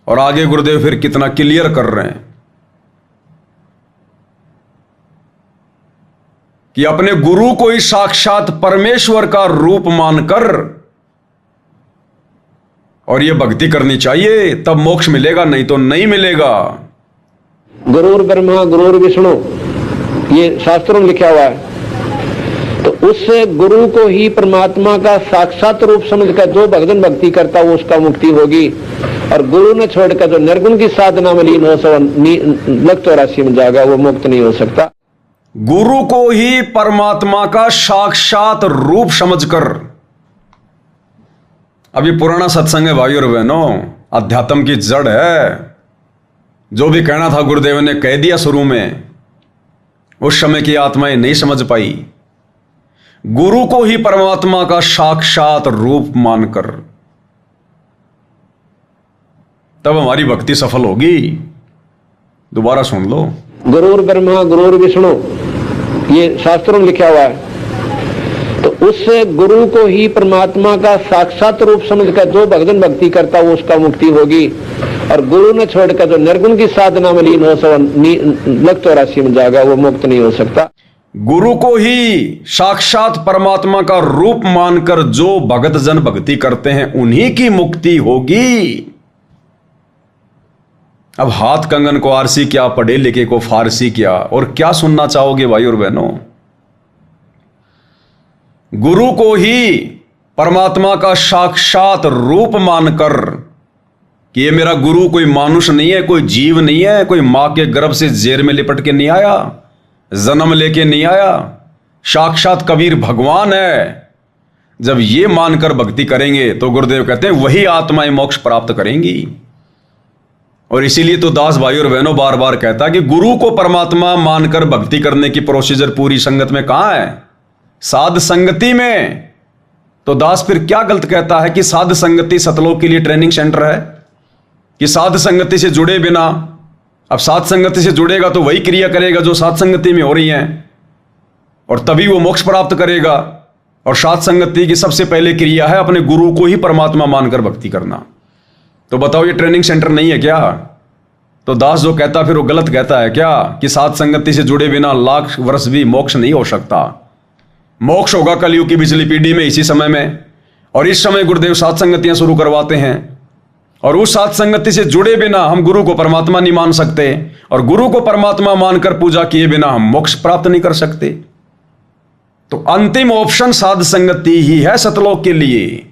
और आगे गुरुदेव फिर कितना क्लियर कर रहे हैं कि अपने गुरु को ही साक्षात परमेश्वर का रूप मानकर और ये भक्ति करनी चाहिए, तब मोक्ष मिलेगा, नहीं तो नहीं मिलेगा। गुरुर ब्रह्मा गुरुर विष्णु, ये शास्त्रों में लिखा हुआ है। तो उससे गुरु को ही परमात्मा का साक्षात रूप समझकर जो भगवान भक्ति करता है वो उसका मुक्ति होगी। और गुरु ने छोड़कर जो निर्गुण की साधना में लीन हो सो लग 84 में जाएगा, वो मुक्त नहीं हो सकता। गुरु को ही परमात्मा का साक्षात रूप समझकर, अभी पुराना सत्संग है भाइयों और बहनों, अध्यात्म की जड़ है। जो भी कहना था गुरुदेव ने कह दिया शुरू में, उस समय की आत्माएं नहीं समझ पाई। गुरु को ही परमात्मा का साक्षात रूप मानकर तब हमारी भक्ति सफल होगी। दोबारा सुन लो, गुरुर ब्रह्मा गुरुर विष्णु, ये शास्त्रों में लिखा हुआ है। तो उससे गुरु को ही परमात्मा का साक्षात रूप समझकर जो भगवान भक्ति करता है वो उसका मुक्ति होगी। और गुरु ने छोड़कर जो निर्गुण की साधना में लीन हो सो लग 84 में जाएगा, वो मुक्त नहीं हो सकता। गुरु को ही साक्षात परमात्मा का रूप मानकर जो भगत जन भक्ति करते हैं उन्हीं की मुक्ति होगी। अब हाथ कंगन को आरसी क्या, पढ़े लिखे को फारसी क्या, और क्या सुनना चाहोगे भाई और बहनों। गुरु को ही परमात्मा का साक्षात रूप मानकर कि ये मेरा गुरु कोई मानुष नहीं है, कोई जीव नहीं है, कोई मां के गर्भ से जेर में लिपट के नहीं आया, जन्म लेके नहीं आया, साक्षात कबीर भगवान है। जब ये मानकर भक्ति करेंगे तो गुरुदेव कहते हैं वही आत्माएं मोक्ष प्राप्त करेंगी। और इसीलिए तो दास भाई और बहनों बार बार कहता है कि गुरु को परमात्मा मानकर भक्ति करने की प्रोसीजर पूरी संगत में कहां है? साध संगति में। तो दास फिर क्या गलत कहता है कि साध संगति सतलोक के लिए ट्रेनिंग सेंटर है, कि साध संगति से जुड़े बिना, अब साध संगति से जुड़ेगा तो वही क्रिया करेगा जो साध संगति में हो रही है और तभी वो मोक्ष प्राप्त करेगा। और साध संगति की सबसे पहले क्रिया है अपने गुरु को ही परमात्मा मानकर भक्ति करना। तो बताओ ये ट्रेनिंग सेंटर नहीं है क्या? तो दास जो कहता फिर वो गलत कहता है क्या कि साध संगति से जुड़े बिना लाख वर्ष भी मोक्ष नहीं हो सकता। मोक्ष होगा कलयुग की बिजली पीढ़ी में, इसी समय में। और इस समय गुरुदेव साध संगतियां शुरू करवाते हैं और उस साध संगति से जुड़े बिना हम गुरु को परमात्मा नहीं मान सकते और गुरु को परमात्मा मानकर पूजा किए बिना हम मोक्ष प्राप्त नहीं कर सकते। तो अंतिम ऑप्शन साध संगति ही है सतलोक के लिए।